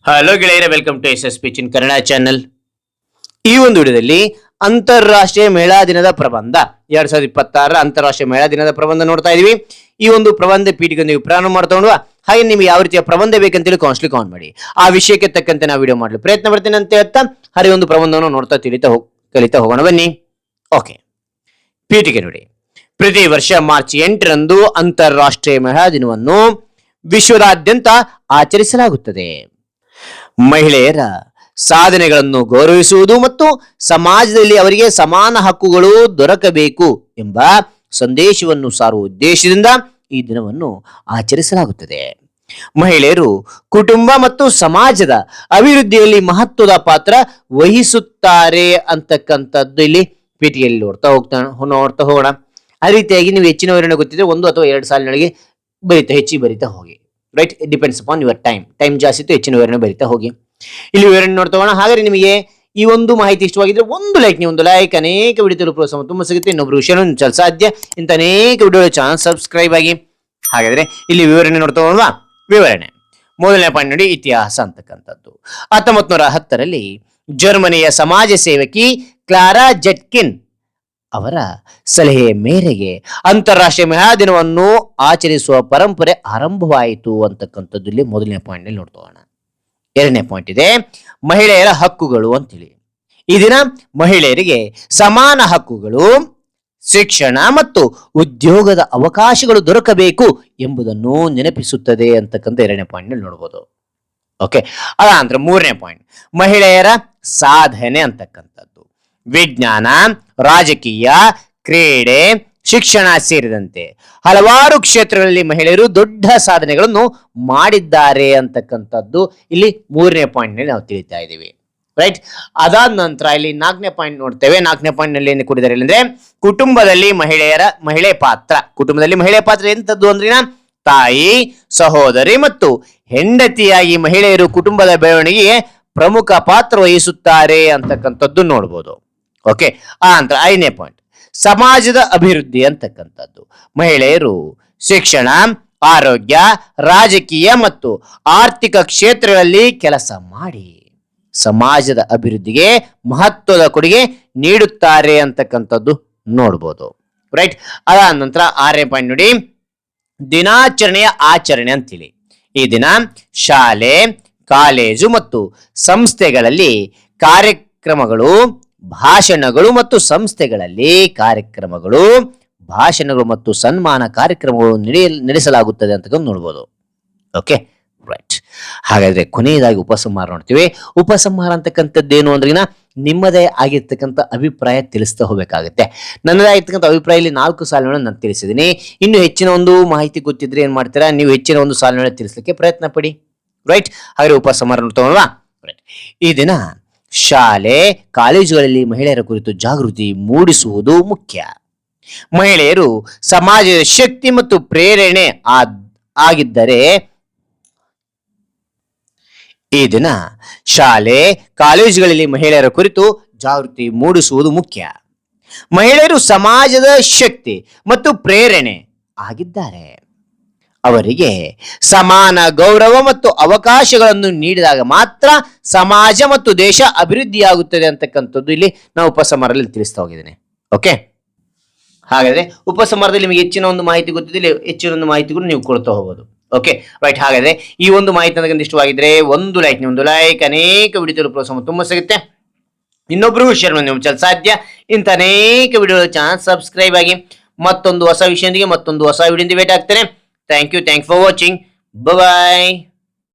Hello ಗೆಳೆಯರೆ, welcome to S speech in Kannada channel. ಈ ಒಂದು ವಿಡಿಯೋದಲ್ಲಿ ಅಂತಾರಾಷ್ಟ್ರೀಯ ಮಹಿಳಾ ದಿನದ ಪ್ರಬಂಧ 2026 ಅಂತಾರಾಷ್ಟ್ರೀಯ ಮಹಿಳಾ ದಿನದ ಪ್ರಬಂಧ ನೋಡ್ತಾ ಇದೀವಿ. ಈ ಒಂದು ಪ್ರಬಂಧ ಪೀಠಿಗೆ ನೀವು ಪ್ರಾರಂಭ ಮಾಡ್ಕೊಂಡು ಹಾಗೆ ನಿಮ್ಗೆ ಯಾವ ರೀತಿಯ ಪ್ರಬಂಧ ಬೇಕಂತೇಳಿ ಕಾಮೆಂಟ್ ಮಾಡಿ ಆ ವಿಷಯಕ್ಕೆ ತಕ್ಕಂತೆ ನಾವು ವಿಡಿಯೋ ಮಾಡಲು ಪ್ರಯತ್ನ ಪಡ್ತೇನೆ ಅಂತ ಹೇಳ್ತಾ ಹಾಗೆ ಒಂದು ಪ್ರಬಂಧವನ್ನು ನೋಡ್ತಾ ಕಲಿತಾ ಹೋಗೋಣ ಬನ್ನಿ. ಓಕೆ, ಪೀಠಿಗೆ ನೋಡಿ. ಪ್ರತಿ ವರ್ಷ ಮಾರ್ಚ್ 8ರಂದು ಅಂತಾರಾಷ್ಟ್ರೀಯ ಮಹಿಳಾ ದಿನವನ್ನು ವಿಶ್ವದಾದ್ಯಂತ ಆಚರಿಸಲಾಗುತ್ತದೆ. ಮಹಿಳೆಯರ ಸಾಧನೆಗಳನ್ನು ಗೌರವಿಸುವುದು ಮತ್ತು ಸಮಾಜದಲ್ಲಿ ಅವರಿಗೆ ಸಮಾನ ಹಕ್ಕುಗಳು ದೊರಕಬೇಕು ಎಂಬ ಸಂದೇಶವನ್ನು ಸಾರುವ ಉದ್ದೇಶದಿಂದ ಈ ದಿನವನ್ನು ಆಚರಿಸಲಾಗುತ್ತದೆ. ಮಹಿಳೆಯರು ಕುಟುಂಬ ಮತ್ತು ಸಮಾಜದ ಅಭಿವೃದ್ಧಿಯಲ್ಲಿ ಮಹತ್ವದ ಪಾತ್ರ ವಹಿಸುತ್ತಾರೆ ಅಂತಕ್ಕಂಥದ್ದು ಇಲ್ಲಿ ಪೀಠಿಗೆಯಲ್ಲಿ ನೋಡ್ತಾ ಹೋಗೋಣ. ಆ ರೀತಿಯಾಗಿ ನೀವು ಹೆಚ್ಚಿನ ವಿವರಣೆ ಗೊತ್ತಿದ್ರೆ 1 ಅಥವಾ 2 ಸಾಲಿನೊಳಗೆ ಹೆಚ್ಚಿಗೆ ಬರಿತಾ ಹೋಗಿ. Right, it depends upon your time ಜಾಸ್ತಿ ಇತ್ತು, ಹೆಚ್ಚಿನ ವಿವರಣೆ ಬರಿತಾ ಹೋಗಿ. ಇಲ್ಲಿ ವಿವರಣೆ ನೋಡ್ತಾ ಹೋಗೋಣ. ಹಾಗಾದ್ರೆ ನಿಮಗೆ ಈ ಒಂದು ಮಾಹಿತಿ ಇಷ್ಟವಾಗಿದ್ರೆ ಒಂದು ಲೈಕ್, ಅನೇಕ ವಿಡಿಯೋ ಪ್ರೋತ್ಸಾಹ ತುಂಬಾ ಸಿಗುತ್ತೆ. ಇನ್ನೊಬ್ರು ವಿಷಯ ಸಾಧ್ಯ ಇಂಥ ಅನೇಕ ವಿಡಿಯೋ ಚಾನಲ್ ಸಬ್ಸ್ಕ್ರೈಬ್ ಆಗಿ. ಹಾಗಾದ್ರೆ ಇಲ್ಲಿ ವಿವರಣೆ ನೋಡ್ತಾ ಹೋಗೋಣ. ವಿವರಣೆ ಮೊದಲನೇ ಪಾಯಿಂಟ್ ನೋಡಿ, ಇತಿಹಾಸ ಅಂತಕ್ಕಂಥದ್ದು. 1910ರಲ್ಲಿ ಜರ್ಮನಿಯ ಸಮಾಜ ಸೇವಕಿ ಕ್ಲಾರಾ ಜೆಟ್ಕಿನ್ ಅವರ ಸಲಹೆಯ ಮೇರೆಗೆ ಅಂತಾರಾಷ್ಟ್ರೀಯ ಮಹಿಳಾ ದಿನವನ್ನು ಆಚರಿಸುವ ಪರಂಪರೆ ಆರಂಭವಾಯಿತು ಅಂತಕ್ಕಂಥದ್ದು ಇಲ್ಲಿ ಮೊದಲನೇ ಪಾಯಿಂಟ್ ನಲ್ಲಿ ನೋಡ್ತಾ ಹೋಗೋಣ. ಎರಡನೇ ಪಾಯಿಂಟ್ ಇದೆ ಮಹಿಳೆಯರ ಹಕ್ಕುಗಳು ಅಂತೇಳಿ. ಈ ದಿನ ಮಹಿಳೆಯರಿಗೆ ಸಮಾನ ಹಕ್ಕುಗಳು, ಶಿಕ್ಷಣ ಮತ್ತು ಉದ್ಯೋಗದ ಅವಕಾಶಗಳು ದೊರಕಬೇಕು ಎಂಬುದನ್ನು ನೆನಪಿಸುತ್ತದೆ ಅಂತಕ್ಕಂಥ ಎರಡನೇ ಪಾಯಿಂಟ್ ನಲ್ಲಿ ನೋಡಬಹುದು. ಓಕೆ, ಅದಾಂತರ ಮೂರನೇ ಪಾಯಿಂಟ್ ಮಹಿಳೆಯರ ಸಾಧನೆ ಅಂತಕ್ಕಂಥದ್ದು. ವಿಜ್ಞಾನ, ರಾಜಕೀಯ, ಕ್ರೀಡೆ, ಶಿಕ್ಷಣ ಸೇರಿದಂತೆ ಹಲವಾರು ಕ್ಷೇತ್ರಗಳಲ್ಲಿ ಮಹಿಳೆಯರು ದೊಡ್ಡ ಸಾಧನೆಗಳನ್ನು ಮಾಡಿದ್ದಾರೆ ಅಂತಕ್ಕಂಥದ್ದು ಇಲ್ಲಿ ಮೂರನೇ ಪಾಯಿಂಟ್ ನಲ್ಲಿ ನಾವು ತಿಳಿತಾ ಇದ್ದೀವಿ. ರೈಟ್, ಅದಾದ ನಂತರ ಇಲ್ಲಿ 4ನೇ ಪಾಯಿಂಟ್ ನೋಡ್ತೇವೆ. 4ನೇ ಪಾಯಿಂಟ್ ನಲ್ಲಿ ಏನು ಕೊಟ್ಟಿದ್ದಾರೆ ಅಂದ್ರೆ ಕುಟುಂಬದಲ್ಲಿ ಮಹಿಳೆ ಪಾತ್ರ. ಕುಟುಂಬದಲ್ಲಿ ಮಹಿಳೆ ಪಾತ್ರ ಎಂತದ್ದು ಅಂದ್ರೆ ತಾಯಿ, ಸಹೋದರಿ ಮತ್ತು ಹೆಂಡತಿಯಾಗಿ ಮಹಿಳೆಯರು ಕುಟುಂಬದ ಬೆಳವಣಿಗೆಗೆ ಪ್ರಮುಖ ಪಾತ್ರ ವಹಿಸುತ್ತಾರೆ ಅಂತಕ್ಕಂಥದ್ದು ನೋಡ್ಬೋದು. ಓಕೆ, ಆ ನಂತರ 5ನೇ ಪಾಯಿಂಟ್ ಸಮಾಜದ ಅಭಿವೃದ್ಧಿ ಅಂತಕ್ಕಂಥದ್ದು. ಮಹಿಳೆಯರು ಶಿಕ್ಷಣ, ಆರೋಗ್ಯ, ರಾಜಕೀಯ ಮತ್ತು ಆರ್ಥಿಕ ಕ್ಷೇತ್ರಗಳಲ್ಲಿ ಕೆಲಸ ಮಾಡಿ ಸಮಾಜದ ಅಭಿವೃದ್ಧಿಗೆ ಮಹತ್ವದ ಕೊಡುಗೆ ನೀಡುತ್ತಾರೆ ಅಂತಕ್ಕಂಥದ್ದು ನೋಡ್ಬೋದು. ರೈಟ್, ಅದಾದ ನಂತರ 6ನೇ ಪಾಯಿಂಟ್ ನೋಡಿ, ದಿನಾಚರಣೆಯ ಆಚರಣೆ ಅಂತೇಳಿ. ಈ ದಿನ ಶಾಲೆ, ಕಾಲೇಜು ಮತ್ತು ಸಂಸ್ಥೆಗಳಲ್ಲಿ ಕಾರ್ಯಕ್ರಮಗಳು, ಭಾಷಣಗಳು ಮತ್ತು ಸಂಸ್ಥೆಗಳಲ್ಲಿ ಭಾಷಣಗಳು ಮತ್ತು ಸನ್ಮಾನ ಕಾರ್ಯಕ್ರಮಗಳು ನಡೆಸಲಾಗುತ್ತದೆ ಅಂತ ನೋಡ್ಬೋದು. Okay, right. ಹಾಗಾದ್ರೆ ಕೊನೆಯದಾಗಿ ಉಪಸಂಹಾರ ನೋಡ್ತೀವಿ. ಉಪಸಂಹಾರ ಅಂತಕ್ಕಂಥದ್ದೇನು ಅಂದ್ರೆ ನಿಮ್ಮದೇ ಆಗಿರ್ತಕ್ಕಂಥ ಅಭಿಪ್ರಾಯ ತಿಳಿಸ್ತಾ ಹೋಗ್ಬೇಕಾಗುತ್ತೆ. ನನ್ನದೇ ಆಗಿರ್ತಕ್ಕಂಥ ಅಭಿಪ್ರಾಯ ಇಲ್ಲಿ 4 ಸಾಲಿನೊಳಗೆ ನಾನು ತಿಳಿಸಿದ್ದೀನಿ. ಇನ್ನು ಹೆಚ್ಚಿನ ಒಂದು ಮಾಹಿತಿ ಗೊತ್ತಿದ್ರೆ ಏನ್ ಮಾಡ್ತೀರಾ, ನೀವು ಹೆಚ್ಚಿನ ಒಂದು ಸಾಲಿನೊಳಗೆ ತಿಳಿಸ್ಲಿಕ್ಕೆ ಪ್ರಯತ್ನ ಪಡಿ. ರೈಟ್, ಹಾಗೆ ಉಪಸಂಹಾರ ನೋಡ್ತಾ. ರೈಟ್, ಈ ದಿನ ಶಾಲೆ, ಕಾಲೇಜುಗಳಲ್ಲಿ ಮಹಿಳೆಯರ ಕುರಿತು ಜಾಗೃತಿ ಮೂಡಿಸುವುದು ಮುಖ್ಯ. ಮಹಿಳೆಯರು ಸಮಾಜದ ಶಕ್ತಿ ಮತ್ತು ಪ್ರೇರಣೆ ಆಗಿದ್ದರೆ ಈ ದಿನ ಶಾಲೆ, ಕಾಲೇಜುಗಳಲ್ಲಿ ಮಹಿಳೆಯರ ಕುರಿತು ಜಾಗೃತಿ ಮೂಡಿಸುವುದು ಮುಖ್ಯ. ಮಹಿಳೆಯರು ಸಮಾಜದ ಶಕ್ತಿ ಮತ್ತು ಪ್ರೇರಣೆ ಆಗಿದ್ದಾರೆ. ಅವರಿಗೆ ಸಮಾನ ಗೌರವ ಮತ್ತು ಅವಕಾಶಗಳನ್ನು ನೀಡಿದಾಗ ಮಾತ್ರ ಸಮಾಜ ಮತ್ತು ದೇಶ ಅಭಿವೃದ್ಧಿಯಾಗುತ್ತದೆ ಅಂತಕ್ಕಂಥದ್ದು ಇಲ್ಲಿ ನಾವು ಉಪಸಂಹಾರದಲ್ಲಿ ತಿಳಿಸ್ತಾ ಹೋಗಿದ್ದೇನೆ. ಓಕೆ, ಹಾಗಾದ್ರೆ ಉಪಸಂಹಾರದಲ್ಲಿ ನಿಮಗೆ ಹೆಚ್ಚಿನ ಒಂದು ಮಾಹಿತಿ ಗೊತ್ತಿದೆ, ಹೆಚ್ಚಿನ ಒಂದು ಮಾಹಿತಿಗಳು ನೀವು ಕೊಡ್ತಾ ಹೋಗೋದು. Okay, right. ಹಾಗಾದ್ರೆ ಈ ಒಂದು ಮಾಹಿತಿ ನನಗೆ ಇಷ್ಟವಾಗಿದ್ರೆ ಒಂದು ಲೈಕ್, ಅನೇಕ ವಿಡಿಯೋ ಪ್ರೋತ್ಸಾಹ ತುಂಬಾ ಸಿಗುತ್ತೆ. ಇನ್ನೊಬ್ರು ಶೇರ್ ಮಾಡಿ ಸಾಧ್ಯ ಇಂಥ ಅನೇಕ ವಿಡಿಯೋ ಚಾನಲ್ ಸಬ್ಸ್ಕ್ರೈಬ್ ಆಗಿ. ಮತ್ತೊಂದು ಹೊಸ ವಿಷಯದೊಂದಿಗೆ ಮತ್ತೊಂದು ಹೊಸ ವಿಡಿಯೋದಿಂದ ಭೇಟಿ ಆಗ್ತೇನೆ. Thank you for watching. Bye bye.